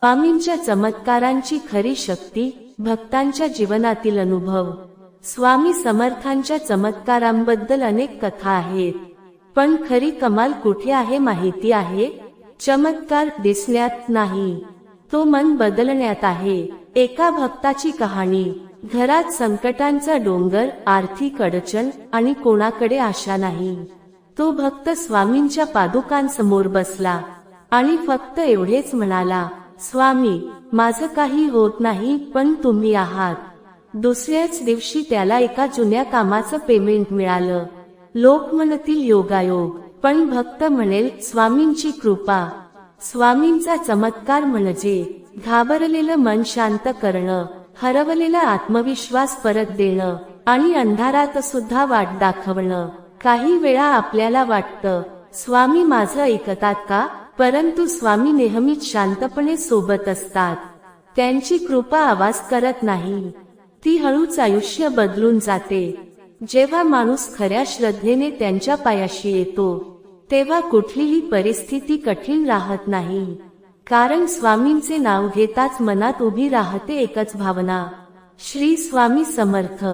स्वामींच्या चमत्कारांची खरी शक्ती, भक्तांच्या जीवनातील अनुभव। स्वामी समर्थांच्या चमत्कारांबद्दल अनेक कथा आहेत, पण खरी कमाल कुठे आहे माहिती आहे? चमत्कार दिसण्यात नाही, तो मन बदलण्यात आहे। एका भक्ताची कहाणी। घरात संकटांचा डोंगर, आर्थिक अडचण आणि कोणाकडे आशा नाही। तो भक्त स्वामींच्या पादुकांसमोर बसला आणि फक्त एवढेच म्हणाला, स्वामी, माझं काही होत नाही, पण तुम्ही आहात। दुसऱ्याच दिवशी त्याला एका जुन्या कामाचं पेमेंट मिळालं। लोक म्हणतील योगायोग, पण भक्त म्हणेल स्वामींची कृपा। स्वामींचा चमत्कार म्हणजे घाबरलेलं मन शांत करणं, हरवलेला आत्मविश्वास परत देणं आणि अंधारात सुद्धा वाट दाखवणं। काही वेळा आपल्याला वाटतं, स्वामी माझं ऐकतात का? परंतु स्वामी नेहमीच शांतपणे सोबत असतात। त्यांची कृपा आवाज करत नाही, ती हळूच आयुष्य बदलून जाते। जेव्हा माणूस खऱ्या श्रद्धेने त्यांच्या पायाशी येतो, तेव्हा कुठलीही परिस्थिती कठीण राहत नाही, कारण स्वामींचे नाव घेताच मनात उभी राहते एकच भावना, श्री स्वामी समर्थ।